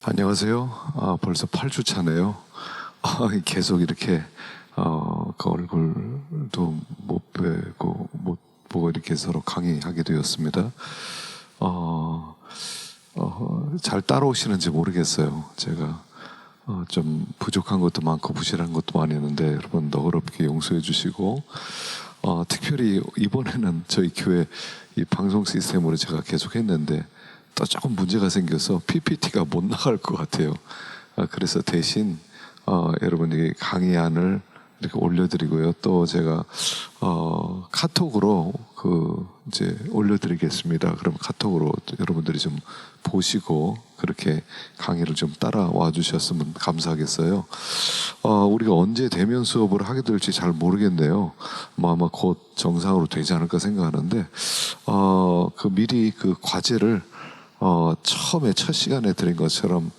안녕하세요. 벌써 8주 차네요. 계속 이렇게 그 얼굴도 못 뵈고 못 보고 이렇게 서로 강의하게 되었습니다. 잘 따라오시는지 모르겠어요. 제가 좀 부족한 것도 많고 부실한 것도 많이 있는데 여러분 너그럽게 용서해 주시고 특별히 이번에는 저희 교회 이 방송 시스템으로 제가 계속 했는데 또 조금 문제가 생겨서 PPT가 못 나갈 것 같아요. 그래서 대신 여러분에게 강의안을 이렇게 올려드리고요. 또 제가 카톡으로 이제 올려드리겠습니다. 그럼 카톡으로 여러분들이 좀 보시고 그렇게 강의를 좀 따라와 주셨으면 감사하겠어요. 우리가 언제 대면 수업을 하게 될지 잘 모르겠네요. 아마 곧 정상으로 되지 않을까 생각하는데 미리 그 과제를 처음에 첫 시간에 드린 것처럼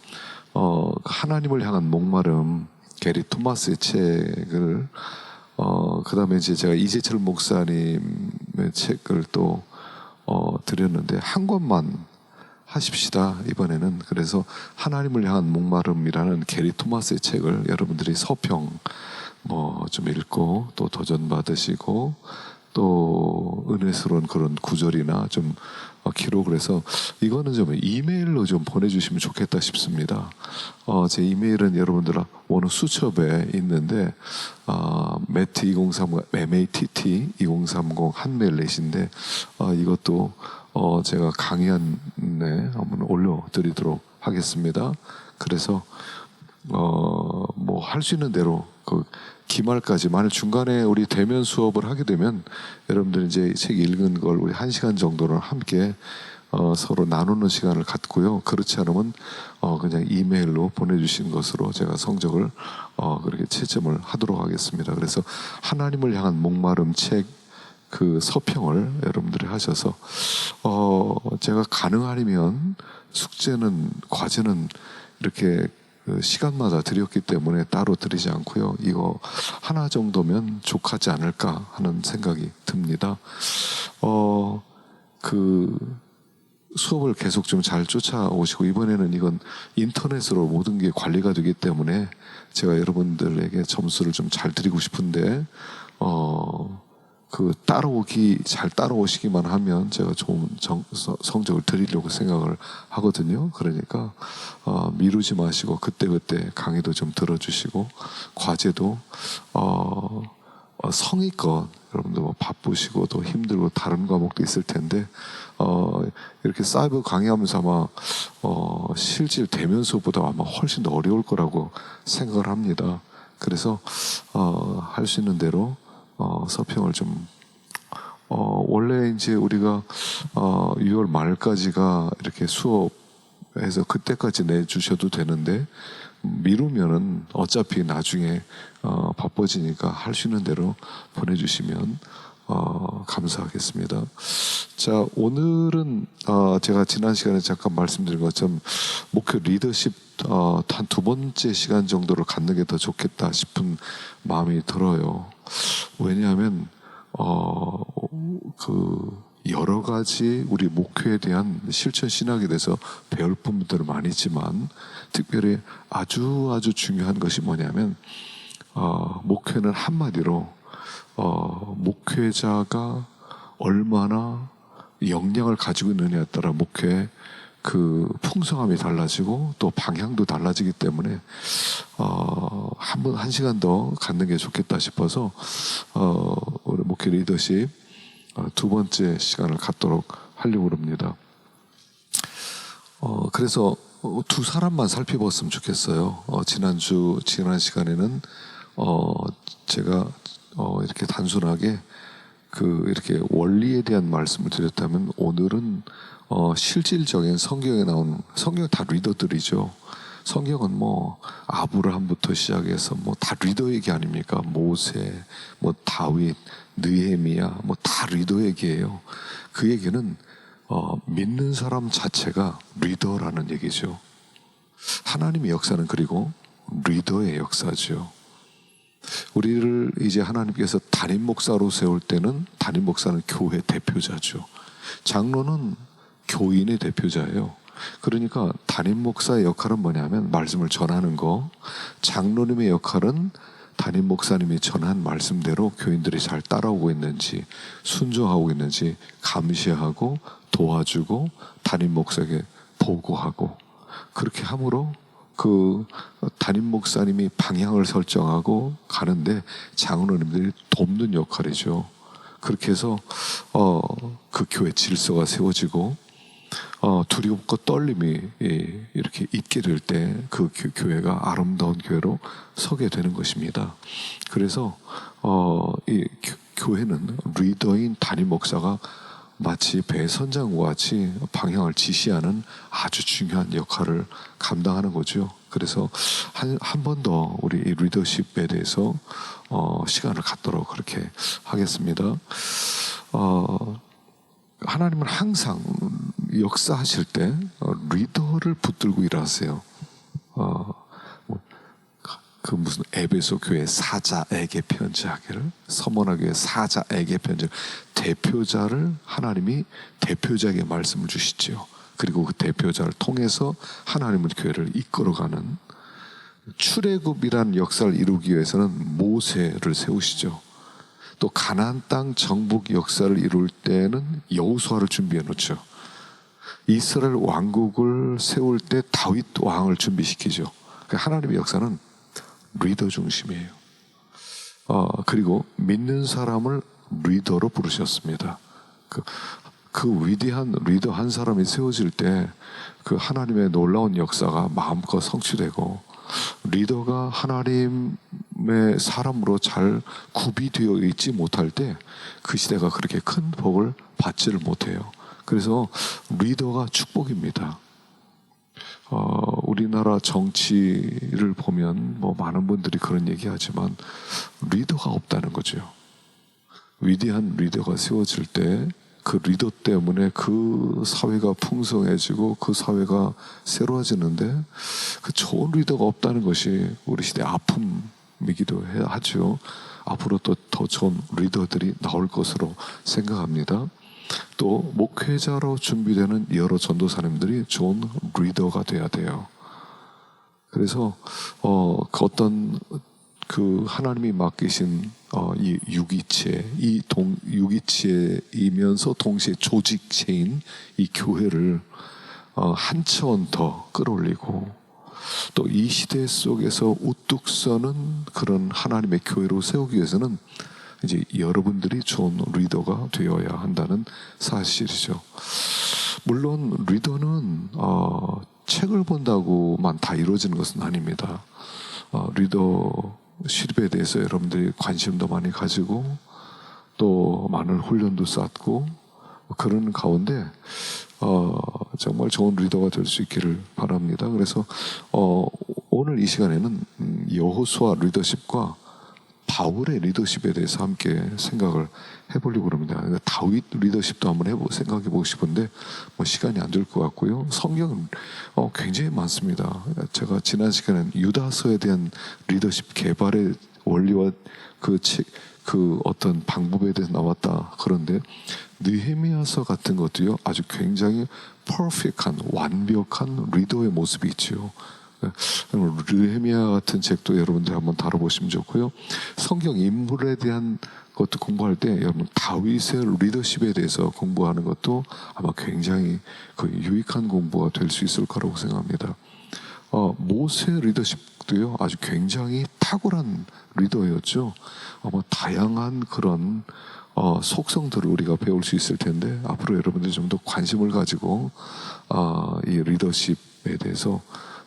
하나님을 향한 목마름 게리 토마스의 책을 그 다음에 이제 제가 이재철 목사님의 책을 또 드렸는데 한 권만 하십시다 이번에는. 그래서 하나님을 향한 목마름이라는 게리 토마스의 책을 여러분들이 서평 좀 읽고 또 도전 받으시고 또 은혜스러운 그런 구절이나 좀 기록을 해서 이거는 좀 이메일로 좀 보내주시면 좋겠다 싶습니다. 제 이메일은 여러분들 어느 수첩에 있는데 매트 2030 MATT 2030 한메일넷인데 이것도 제가 강의안에 한번 올려드리도록 하겠습니다. 그래서 할 수 있는 대로 그 기말까지 만약 중간에 우리 대면 수업을 하게 되면 여러분들 이제 책 읽은 걸 우리 1시간 정도를 함께 서로 나누는 시간을 갖고요. 그렇지 않으면 그냥 이메일로 보내주신 것으로 제가 성적을 그렇게 채점을 하도록 하겠습니다. 그래서 하나님을 향한 목마름 책 그 서평을 여러분들이 하셔서 제가 가능하면 숙제는 과제는 이렇게 시간마다 드렸기 때문에 따로 드리지 않고요. 이거 하나 정도면 족하지 않을까 하는 생각이 듭니다. 수업을 계속 좀 잘 쫓아오시고 이번에는 이건 인터넷으로 모든 게 관리가 되기 때문에 제가 여러분들에게 점수를 좀 잘 드리고 싶은데 잘 따라오시기만 하면 제가 좋은 성적을 드리려고 생각을 하거든요. 그러니까 미루지 마시고 그때그때 강의도 좀 들어주시고 과제도 성의껏 여러분들 바쁘시고 또 힘들고 다른 과목도 있을 텐데 이렇게 사이버 강의하면서 아마 실질 대면 수업보다 아마 훨씬 더 어려울 거라고 생각을 합니다. 그래서 할 수 있는 대로 서평을 좀 원래 이제 우리가 6월 말까지가 이렇게 수업해서 그때까지 내주셔도 되는데 미루면은 어차피 나중에 바빠지니까 할 수 있는 대로 보내주시면 감사하겠습니다. 자, 오늘은 제가 지난 시간에 잠깐 말씀드린 것처럼 목표 리더십 한 2번째 시간 정도를 갖는 게 더 좋겠다 싶은 마음이 들어요. 왜냐하면 여러 가지 우리 목표에 대한 실천 신학에 대해서 배울 부분들은 많이 있지만 특별히 아주 중요한 것이 뭐냐면 목회는 한마디로 목회자가 얼마나 역량을 가지고 있느냐에 따라 목회의 그 풍성함이 달라지고 또 방향도 달라지기 때문에 한 시간 더 갖는 게 좋겠다 싶어서 우리 목회 리더십 2번째 시간을 갖도록 하려고 합니다. 그래서 두 사람만 살펴봤으면 좋겠어요. 지난 시간에는 제가 이렇게 단순하게 이렇게 원리에 대한 말씀을 드렸다면 오늘은 실질적인 성경에 나온 성경 다 리더들이죠. 성경은 아브라함부터 시작해서 다 리더 얘기 아닙니까? 모세, 다윗, 느헤미야 다 리더 얘기예요. 그 얘기는 믿는 사람 자체가 리더라는 얘기죠. 하나님의 역사는 그리고 리더의 역사죠. 우리를 이제 하나님께서 담임 목사로 세울 때는 담임 목사는 교회 대표자죠. 장로는 교인의 대표자예요. 그러니까 담임 목사의 역할은 뭐냐면 말씀을 전하는 거, 장로님의 역할은 담임 목사님이 전한 말씀대로 교인들이 잘 따라오고 있는지, 순종하고 있는지 감시하고 도와주고 담임 목사에게 보고하고, 그렇게 함으로 그 담임 목사님이 방향을 설정하고 가는데 장로님들이 돕는 역할이죠. 그렇게 해서 그 교회 질서가 세워지고 두렵고 떨림이 이렇게 있게 될 때 그 교회가 아름다운 교회로 서게 되는 것입니다. 그래서 이 교회는 리더인 담임 목사가 마치 배 선장과 같이 방향을 지시하는 아주 중요한 역할을 감당하는 거죠. 그래서 한 번 더 우리 이 리더십에 대해서 시간을 갖도록 그렇게 하겠습니다. 하나님은 항상 역사하실 때 리더를 붙들고 일하세요. 그 무슨 에베소 교회 사자에게 편지하기를, 서머나 교회 사자에게 편지, 대표자를 하나님이 대표자에게 말씀을 주시지요. 그리고 그 대표자를 통해서 하나님은 교회를 이끌어가는, 출애굽이라는 역사를 이루기 위해서는 모세를 세우시죠. 또 가나안 땅 정복 역사를 이룰 때는 여호수아를 준비해 놓죠. 이스라엘 왕국을 세울 때 다윗 왕을 준비시키죠. 하나님의 역사는 리더 중심이에요. 그리고 믿는 사람을 리더로 부르셨습니다. 그 위대한 리더 한 사람이 세워질 때 그 하나님의 놀라운 역사가 마음껏 성취되고, 리더가 하나님의 사람으로 잘 구비되어 있지 못할 때 그 시대가 그렇게 큰 복을 받지를 못해요. 그래서 리더가 축복입니다. 우리나라 정치를 보면 뭐 많은 분들이 그런 얘기하지만 리더가 없다는 거죠. 위대한 리더가 세워질 때 그 리더 때문에 그 사회가 풍성해지고 그 사회가 새로워지는데, 그 좋은 리더가 없다는 것이 우리 시대의 아픔이기도 하죠. 앞으로 또 더 좋은 리더들이 나올 것으로 생각합니다. 또 목회자로 준비되는 여러 전도사님들이 좋은 리더가 돼야 돼요. 그래서 그 어떤 그 하나님이 맡기신 이 유기체, 유기체이면서 동시에 조직체인 이 교회를 한 차원 더 끌어올리고, 또 이 시대 속에서 우뚝 서는 그런 하나님의 교회로 세우기 위해서는 이제 여러분들이 좋은 리더가 되어야 한다는 사실이죠. 물론 리더는 책을 본다고만 다 이루어지는 것은 아닙니다. 리더십에 대해서 여러분들이 관심도 많이 가지고 또 많은 훈련도 쌓고 그런 가운데 정말 좋은 리더가 될 수 있기를 바랍니다. 그래서 오늘 이 시간에는 여호수아 리더십과 바울의 리더십에 대해서 함께 생각을 해보려고 합니다. 다윗 리더십도 한번 생각해보고 싶은데 뭐 시간이 안 될 것 같고요. 성경은 굉장히 많습니다. 제가 지난 시간에 유다서에 대한 리더십 개발의 원리와 그 어떤 방법에 대해서 나왔다. 그런데 느헤미야서 같은 것도요, 아주 굉장히 퍼펙트한 완벽한 리더의 모습이 있죠. 느헤미야 같은 책도 여러분들 한번 다뤄보시면 좋고요. 성경 인물에 대한 것도 공부할 때 여러분 다윗의 리더십에 대해서 공부하는 것도 아마 굉장히 그 유익한 공부가 될 수 있을 거라고 생각합니다. 모세 리더십도요, 아주 굉장히 탁월한 리더였죠. 아마 다양한 그런 속성들을 우리가 배울 수 있을 텐데, 앞으로 여러분들이 좀 더 관심을 가지고 이 리더십에 대해서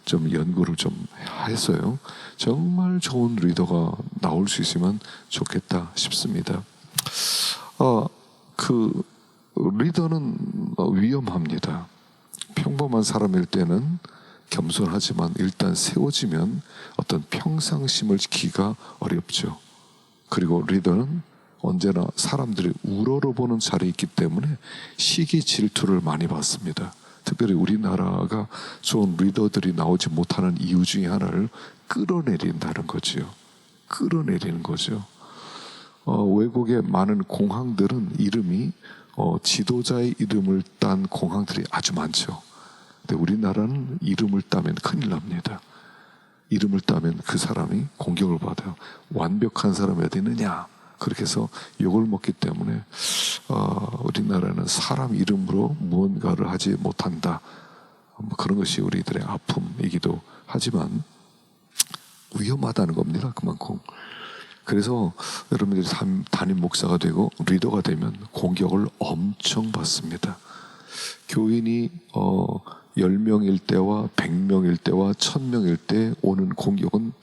좀 연구를 좀 했어요. 정말 좋은 리더가 나올 수 있으면 좋겠다 싶습니다. 그 리더는 위험합니다. 평범한 사람일 때는 겸손하지만 일단 세워지면 어떤 평상심을 지키기가 어렵죠. 그리고 리더는 언제나 사람들이 우러러보는 자리에 있기 때문에 시기 질투를 많이 받습니다. 특별히 우리나라가 좋은 리더들이 나오지 못하는 이유 중에 하나를 끌어내린다는 거죠. 끌어내리는 거죠. 외국의 많은 공항들은 이름이 지도자의 이름을 딴 공항들이 아주 많죠. 근데 우리나라는 이름을 따면 큰일 납니다. 이름을 따면 그 사람이 공격을 받아요. 완벽한 사람이 어디 있느냐, 그렇게 해서 욕을 먹기 때문에 우리나라는 사람 이름으로 무언가를 하지 못한다, 뭐 그런 것이 우리들의 아픔이기도 하지만 위험하다는 겁니다. 그만큼. 그래서 여러분들이 담임 목사가 되고 리더가 되면 공격을 엄청 받습니다. 교인이 10명일 때와 100명일 때와 1000명일 때 오는 공격은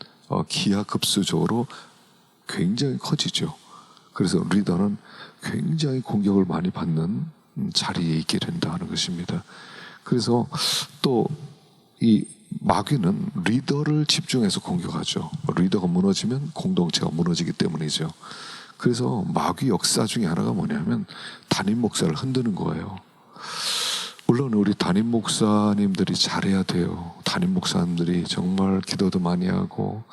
기하급수적으로 굉장히 커지죠. 그래서 리더는 굉장히 공격을 많이 받는 자리에 있게 된다는 것입니다. 그래서 또 이 마귀는 리더를 집중해서 공격하죠. 리더가 무너지면 공동체가 무너지기 때문이죠. 그래서 마귀 역사 중에 하나가 뭐냐면 담임 목사를 흔드는 거예요. 물론 우리 담임 목사님들이 잘해야 돼요. 담임 목사님들이 정말 기도도 많이 하고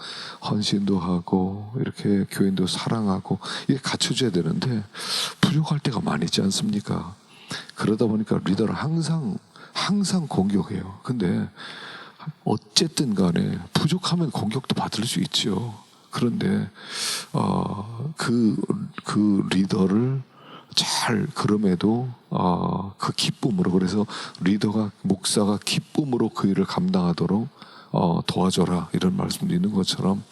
헌신도 하고 이렇게 교인도 사랑하고 이게 갖춰져야 되는데 부족할 때가 많이 있지 않습니까? 그러다 보니까 리더를 항상 공격해요. 근데 어쨌든 간에 부족하면 공격도 받을 수 있죠. 그런데 그 리더를 잘, 그럼에도 그 기쁨으로, 그래서 리더가, 목사가 기쁨으로 그 일을 감당하도록 도와줘라, 이런 말씀도 있는 것처럼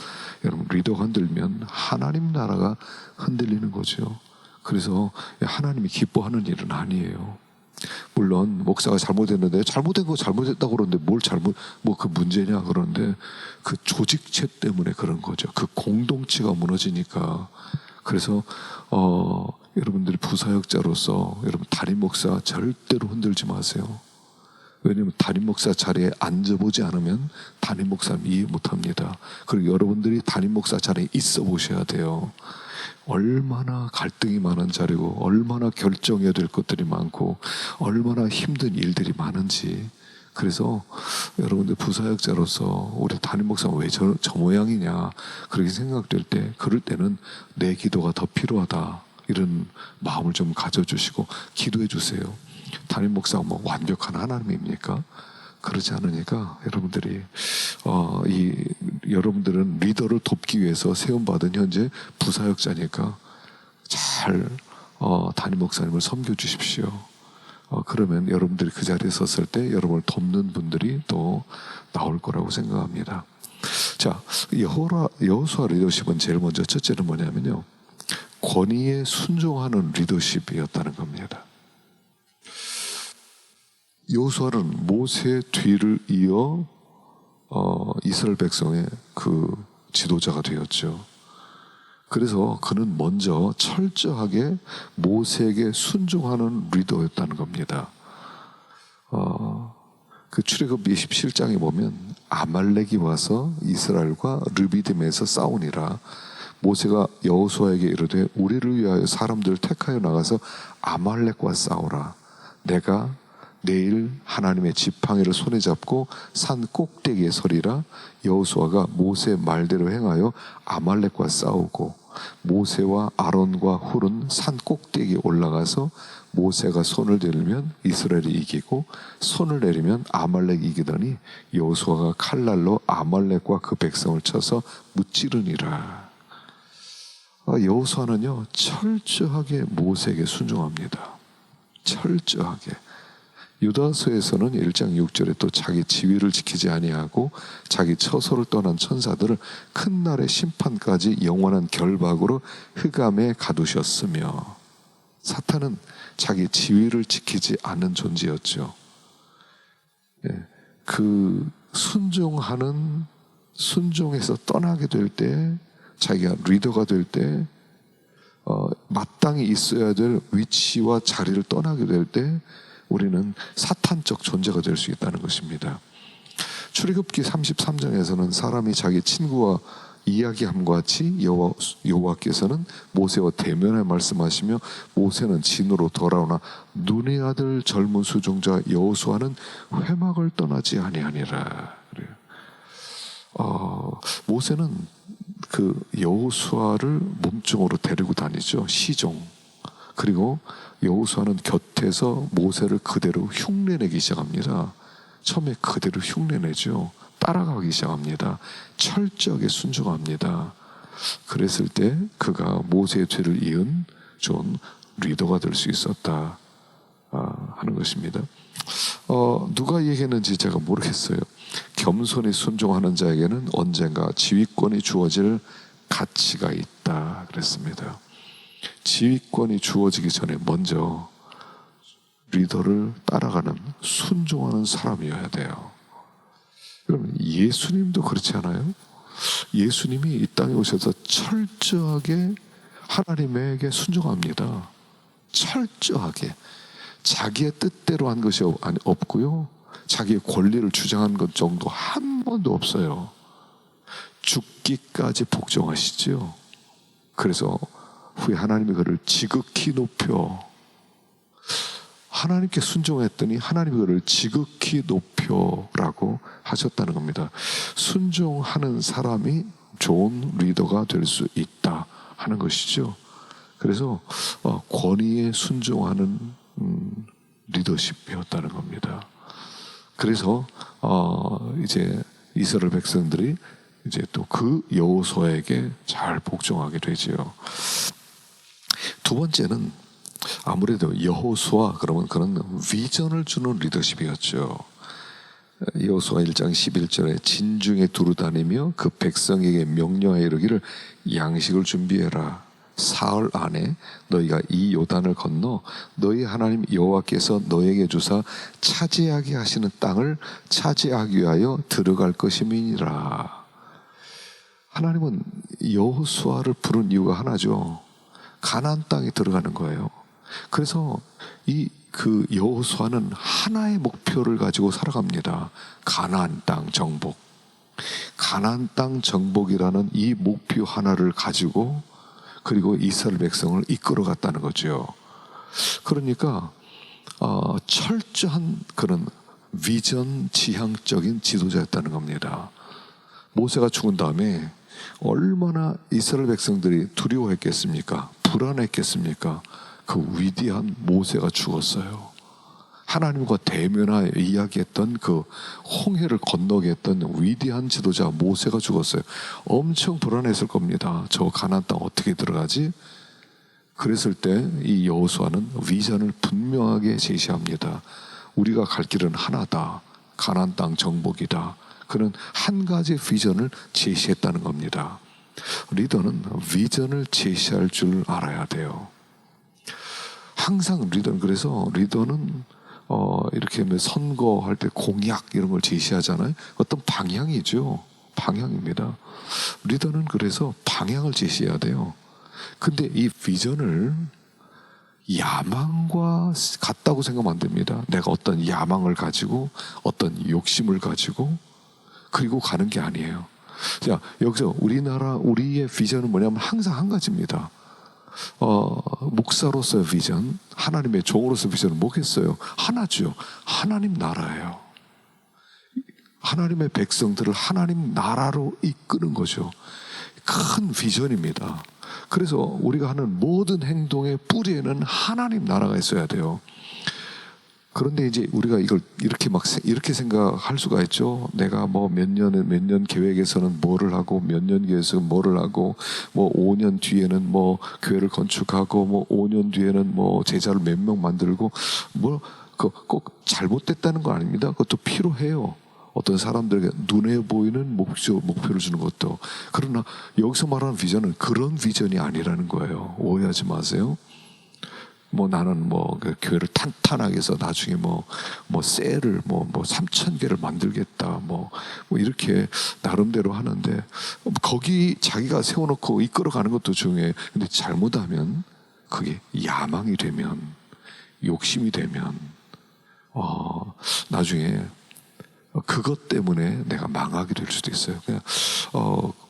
여러분, 리더가 흔들면 하나님 나라가 흔들리는 거죠. 그래서 하나님이 기뻐하는 일은 아니에요. 물론 목사가 잘못했는데 잘못된 거 잘못했다고 그러는데 뭘 잘못, 뭐 그 문제냐 그러는데 그 조직체 때문에 그런 거죠. 그 공동체가 무너지니까. 그래서 여러분들이 부사역자로서 여러분 담임 목사 절대로 흔들지 마세요. 왜냐하면 담임 목사 자리에 앉아보지 않으면 담임 목사는 이해 못합니다. 그리고 여러분들이 담임 목사 자리에 있어 보셔야 돼요. 얼마나 갈등이 많은 자리고 얼마나 결정해야 될 것들이 많고 얼마나 힘든 일들이 많은지. 그래서 여러분들 부사역자로서 우리 담임 목사가 왜 저 모양이냐 그렇게 생각될 때, 그럴 때는 내 기도가 더 필요하다, 이런 마음을 좀 가져주시고 기도해 주세요. 담임 목사가 뭐 완벽한 하나님입니까? 그러지 않으니까 여러분들이 여러분들은 리더를 돕기 위해서 세움받은 현재 부사역자니까 잘 담임 목사님을 섬겨 주십시오. 그러면 여러분들이 그 자리에 섰을 때 여러분을 돕는 분들이 또 나올 거라고 생각합니다. 자, 여호수아 리더십은 제일 먼저 첫째는 뭐냐면요, 권위에 순종하는 리더십이었다는 겁니다. 여호수아는 모세 뒤를 이어 이스라엘 백성의 그 지도자가 되었죠. 그래서 그는 먼저 철저하게 모세에게 순종하는 리더였다는 겁니다. 그 출애굽 27장에 보면 아말렉이 와서 이스라엘과 르비딤에서 싸우니라. 모세가 여호수아에게 이르되 우리를 위하여 사람들을 택하여 나가서 아말렉과 싸우라. 내가 내일 하나님의 지팡이를 손에 잡고 산 꼭대기에 서리라. 여호수아가 모세 말대로 행하여 아말렉과 싸우고 모세와 아론과 훌은 산 꼭대기에 올라가서 모세가 손을 들면 이스라엘이 이기고 손을 내리면 아말렉이 이기더니 여호수아가 칼날로 아말렉과 그 백성을 쳐서 무찌르니라. 여호수아는요 철저하게 모세에게 순종합니다. 철저하게. 유다서에서는 1장 6절에 또 자기 지위를 지키지 아니하고 자기 처소를 떠난 천사들을 큰 날의 심판까지 영원한 결박으로 흑암에 가두셨으며, 사탄은 자기 지위를 지키지 않는 존재였죠. 그 순종해서 떠나게 될 때, 자기가 리더가 될 때, 마땅히 있어야 될 위치와 자리를 떠나게 될 때 우리는 사탄적 존재가 될 수 있다는 것입니다. 출애굽기 33장에서는 사람이 자기 친구와 이야기함과 같이 여호와께서는 모세와 대면에 말씀하시며 모세는 진으로 돌아오나 눈의 아들 젊은 수종자 여호수아는 회막을 떠나지 아니하니라. 모세는 그 여호수아를 몸종으로 데리고 다니죠. 시종. 그리고 여호수아는 곁에서 모세를 그대로 흉내내기 시작합니다. 처음에 그대로 흉내내죠. 따라가기 시작합니다. 철저하게 순종합니다. 그랬을 때 그가 모세의 죄를 이은 좋은 리더가 될 수 있었다 하는 것입니다. 누가 얘기했는지 제가 모르겠어요. 겸손히 순종하는 자에게는 언젠가 지휘권이 주어질 가치가 있다 그랬습니다. 지휘권이 주어지기 전에 먼저 리더를 따라가는 순종하는 사람이어야 돼요. 그럼 예수님도 그렇지 않아요? 예수님이 이 땅에 오셔서 철저하게 하나님에게 순종합니다. 철저하게. 자기의 뜻대로 한 것이 없고요. 자기의 권리를 주장한 것 정도 한 번도 없어요. 죽기까지 복종하시죠. 그래서 후에 하나님이 그를 지극히 높여, 하나님께 순종했더니 하나님이 그를 지극히 높여라고 하셨다는 겁니다. 순종하는 사람이 좋은 리더가 될 수 있다 하는 것이죠. 그래서 권위에 순종하는 리더십이었다는 겁니다. 그래서 이제 이스라엘 백성들이 이제 또 그 여호수아에게 잘 복종하게 되지요. 두 번째는 아무래도 여호수아 그러면 그런 비전을 주는 리더십이었죠. 여호수아 1장 11절에 진중에 두루 다니며 그 백성에게 명령하여 이르기를 양식을 준비해라. 사흘 안에 너희가 이 요단을 건너 너희 하나님 여호와께서 너에게 주사 차지하게 하시는 땅을 차지하기 위하여 들어갈 것임이니라. 하나님은 여호수아를 부른 이유가 하나죠. 가나안 땅에 들어가는 거예요. 그래서 그 여호수아는 하나의 목표를 가지고 살아갑니다. 가나안 땅 정복. 가나안 땅 정복이라는 이 목표 하나를 가지고 그리고 이스라엘 백성을 이끌어갔다는 거죠. 그러니까 철저한 그런 비전 지향적인 지도자였다는 겁니다. 모세가 죽은 다음에 얼마나 이스라엘 백성들이 두려워했겠습니까? 불안했겠습니까? 그 위대한 모세가 죽었어요. 하나님과 대면하여 이야기했던 그 홍해를 건너게 했던 위대한 지도자 모세가 죽었어요. 엄청 불안했을 겁니다. 저 가나안 땅 어떻게 들어가지? 그랬을 때 이 여호수아는 비전을 분명하게 제시합니다. 우리가 갈 길은 하나다. 가나안 땅 정복이다. 그는 한 가지 비전을 제시했다는 겁니다. 리더는 비전을 제시할 줄 알아야 돼요. 항상 그래서 리더는 이렇게 선거할 때 공약 이런 걸 제시하잖아요. 어떤 방향이죠. 방향입니다. 리더는 그래서 방향을 제시해야 돼요. 근데 이 비전을 야망과 같다고 생각하면 안 됩니다. 내가 어떤 야망을 가지고 어떤 욕심을 가지고 그리고 가는 게 아니에요. 자, 여기서 우리의 비전은 뭐냐면 항상 한 가지입니다. 목사로서의 비전, 하나님의 종으로서의 비전은 뭐겠어요? 하나죠. 하나님 나라예요. 하나님의 백성들을 하나님 나라로 이끄는 거죠. 큰 비전입니다. 그래서 우리가 하는 모든 행동의 뿌리에는 하나님 나라가 있어야 돼요. 그런데 이제 우리가 이걸 이렇게 생각할 수가 있죠. 내가 뭐 몇 년 계획에서는 뭐를 하고 몇 년 계획에서는 뭐를 하고 뭐 5년 뒤에는 뭐 교회를 건축하고 뭐 5년 뒤에는 뭐 제자를 몇 명 만들고 뭐 꼭 잘못됐다는 거 아닙니다. 그것도 필요해요. 어떤 사람들에게 눈에 보이는 목표를 주는 것도. 그러나 여기서 말하는 비전은 그런 비전이 아니라는 거예요. 오해하지 마세요. 뭐 나는 그 교회를 탄탄하게 해서 나중에 셀을 3,000개를 만들겠다 뭐 이렇게 나름대로 하는데 거기 자기가 세워놓고 이끌어가는 것도 중요해. 근데 잘못하면 그게 야망이 되면 욕심이 되면 나중에 그것 때문에 내가 망하게 될 수도 있어요. 그냥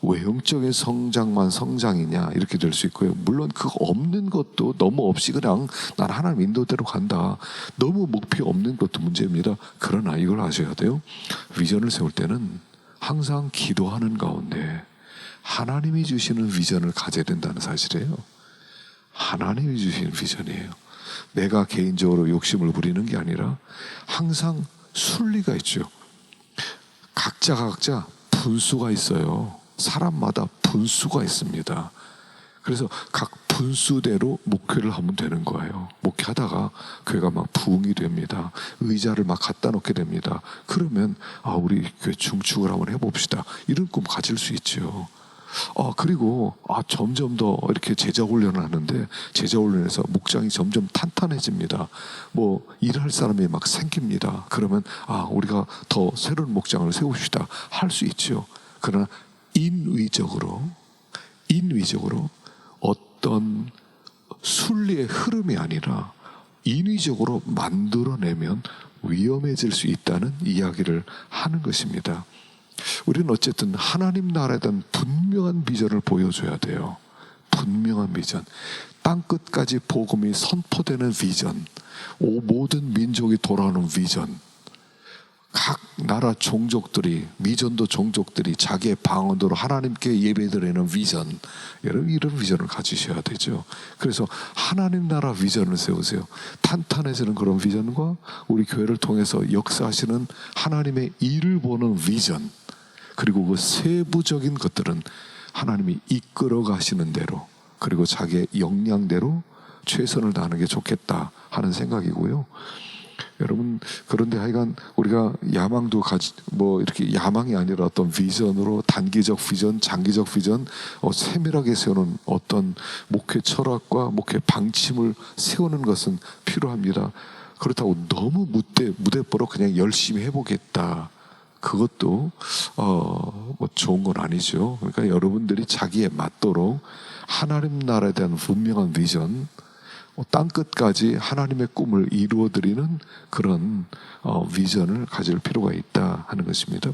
외형적인 성장만 성장이냐 이렇게 될 수 있고요. 물론 그거 없는 것도 너무 없이 그냥 난 하나님 인도대로 간다. 너무 목표 없는 것도 문제입니다. 그러나 이걸 아셔야 돼요. 비전을 세울 때는 항상 기도하는 가운데 하나님이 주시는 비전을 가져야 된다는 사실이에요. 하나님이 주시는 비전이에요. 내가 개인적으로 욕심을 부리는 게 아니라 항상 순리가 있죠. 각자 분수가 있어요. 사람마다 분수가 있습니다. 그래서 각 분수대로 목회를 하면 되는 거예요. 목회하다가 교회가 막 부흥이 됩니다. 의자를 막 갖다 놓게 됩니다. 그러면 우리 교회 중축을 한번 해봅시다. 이런 꿈 가질 수 있죠. 그리고 점점 더 이렇게 제자 훈련을 하는데 제자 훈련에서 목장이 점점 탄탄해집니다. 뭐 일할 사람이 막 생깁니다. 그러면 우리가 더 새로운 목장을 세웁시다. 할 수 있죠. 그러나 인위적으로 어떤 순리의 흐름이 아니라 인위적으로 만들어내면 위험해질 수 있다는 이야기를 하는 것입니다. 우리는 어쨌든 하나님 나라에 대한 분명한 비전을 보여줘야 돼요. 분명한 비전. 땅끝까지 복음이 선포되는 비전. 모든 민족이 돌아오는 비전. 각 나라 종족들이, 미전도 종족들이 자기의 방언으로 하나님께 예배드리는 비전. 여러분, 이런 비전을 가지셔야 되죠. 그래서 하나님 나라 비전을 세우세요. 탄탄해지는 그런 비전과 우리 교회를 통해서 역사하시는 하나님의 일을 보는 비전, 그리고 그 세부적인 것들은 하나님이 이끌어 가시는 대로, 그리고 자기의 역량대로 최선을 다하는 게 좋겠다 하는 생각이고요. 여러분, 그런데 하여간 우리가 야망도 이렇게 야망이 아니라 어떤 비전으로 단기적 비전, 장기적 비전, 세밀하게 세우는 어떤 목회 철학과 목회 방침을 세우는 것은 필요합니다. 그렇다고 너무 무대뽀로 그냥 열심히 해보겠다. 그것도 뭐 좋은 건 아니죠. 그러니까 여러분들이 자기에 맞도록 하나님 나라에 대한 분명한 비전, 땅끝까지 하나님의 꿈을 이루어드리는 그런 비전을 가질 필요가 있다 하는 것입니다.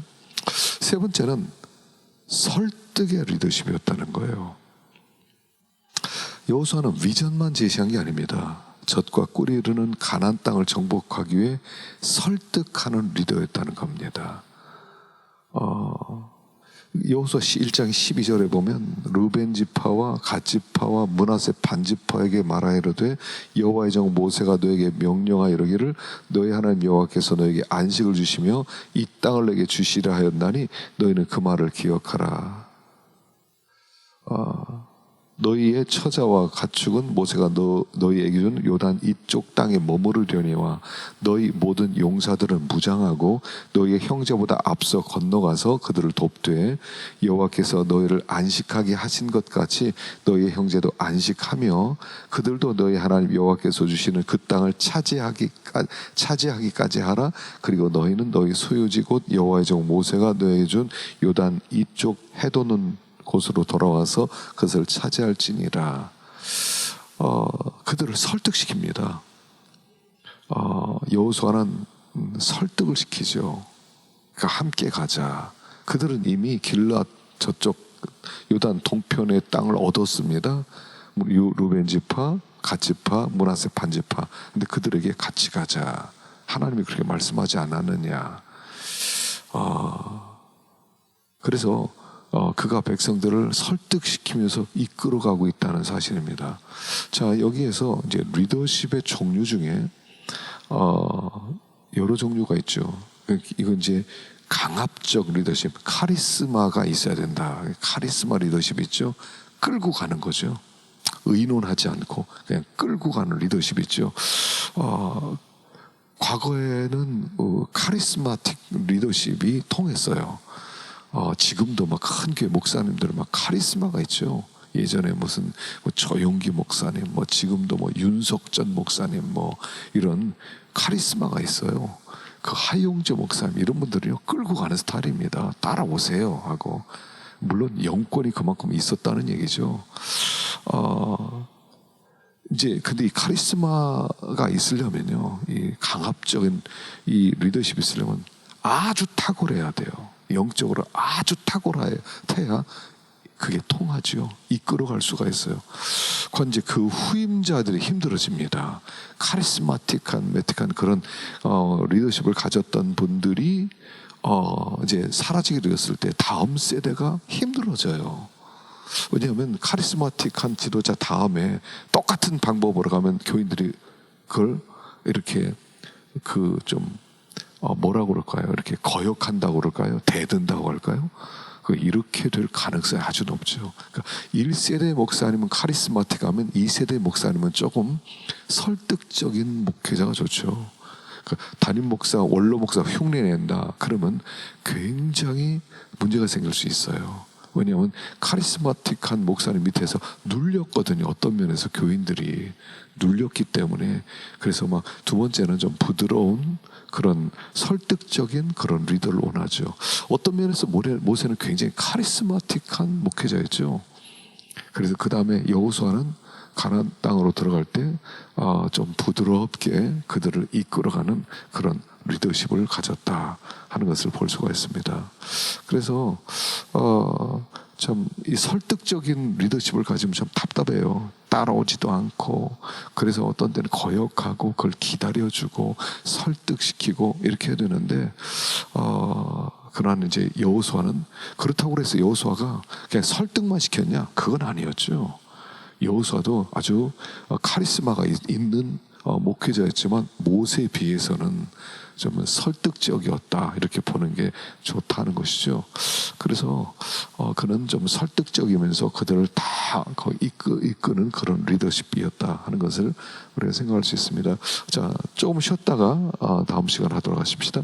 세 번째는 설득의 리더십이었다는 거예요. 여호수아는 비전만 제시한 게 아닙니다. 젖과 꿀이 흐르는 가나안 땅을 정복하기 위해 설득하는 리더였다는 겁니다. 여호수아 1장 12절에 보면 루벤 지파와 갓 지파와 므낫세 반 지파에게 말하여 이르되 여호와의 종 모세가 너에게 명령하여 이르기를 너희 하나님 여호와께서 너에게 안식을 주시며 이 땅을 내게 주시라 하였나니 너희는 그 말을 기억하라. 너희의 처자와 가축은 모세가 너희에게 준 요단 이쪽 땅에 머무르려니와 너희 모든 용사들은 무장하고 너희의 형제보다 앞서 건너가서 그들을 돕되 여호와께서 너희를 안식하게 하신 것 같이 너희의 형제도 안식하며 그들도 너희 하나님 여호와께서 주시는 그 땅을 차지하기까지 하라. 그리고 너희는 너희 소유지 곧 여호와의 종 모세가 너희에게 준 요단 이쪽 해도는 곳으로 돌아와서 그것을 차지할지니라. 그들을 설득시킵니다. 여호수아는 설득을 시키죠. 그러니까 함께 가자. 그들은 이미 길앗 저쪽 요단 동편의 땅을 얻었습니다. 루벤 지파, 갓 지파, 므낫세 반 지파. 근데 그들에게 같이 가자. 하나님이 그렇게 말씀하지 않았느냐. 그래서 그가 백성들을 설득시키면서 이끌어가고 있다는 사실입니다. 자, 여기에서 이제 리더십의 종류 중에 여러 종류가 있죠. 이건 이제 강압적 리더십, 카리스마가 있어야 된다. 카리스마 리더십 있죠. 끌고 가는 거죠. 의논하지 않고 그냥 끌고 가는 리더십 있죠. 과거에는 카리스마틱 리더십이 통했어요. 지금도 막 큰 교회 목사님들은 막 카리스마가 있죠. 예전에 무슨 조용기 목사님, 지금도 윤석전 목사님, 이런 카리스마가 있어요. 그 하용재 목사님 이런 분들이요 끌고 가는 스타일입니다. 따라오세요 하고. 물론 영권이 그만큼 있었다는 얘기죠. 이제 근데 이 카리스마가 있으려면요, 이 강압적인 이 리더십이 있으려면 아주 탁월해야 돼요. 영적으로 아주 탁월해야 그게 통하죠. 이끌어갈 수가 있어요. 그건 이제 그 후임자들이 힘들어집니다. 카리스마틱한, 매틱한 그런 리더십을 가졌던 분들이 이제 사라지게 되었을 때 다음 세대가 힘들어져요. 왜냐하면 카리스마틱한 지도자 다음에 똑같은 방법으로 가면 교인들이 그걸 이렇게 좀 뭐라고 그럴까요? 이렇게 거역한다고 그럴까요? 대든다고 할까요? 이렇게 될 가능성이 아주 높죠. 그러니까 1세대 목사님은 카리스마틱하면 2세대 목사님은 조금 설득적인 목회자가 좋죠. 그러니까 담임 목사, 원로 목사 흉내낸다. 그러면 굉장히 문제가 생길 수 있어요. 왜냐하면 카리스마틱한 목사님 밑에서 눌렸거든요. 어떤 면에서 교인들이 눌렸기 때문에. 그래서 막 두 번째는 좀 부드러운 그런 설득적인 그런 리더를 원하죠. 어떤 면에서 모세는 굉장히 카리스마틱한 목회자였죠. 그래서 그 다음에 여호수아는 가나안 땅으로 들어갈 때 좀 부드럽게 그들을 이끌어가는 그런 리더십을 가졌다 하는 것을 볼 수가 있습니다. 그래서 참 이 설득적인 리더십을 가지면 참 답답해요. 따라오지도 않고, 그래서 어떤 때는 거역하고 그걸 기다려주고 설득시키고 이렇게 해야 되는데 그러나 이제 여호수아는 그렇다고 그래서 여호수아가 그냥 설득만 시켰냐? 그건 아니었죠. 여호수아도 아주 카리스마가 있는 목회자였지만 모세에 비해서는 좀 설득적이었다, 이렇게 보는 게 좋다는 것이죠. 그래서 그는 좀 설득적이면서 그들을 다 이끄는 그런 리더십이었다 하는 것을 우리가 생각할 수 있습니다. 자, 조금 쉬었다가 다음 시간 하도록 하십시다.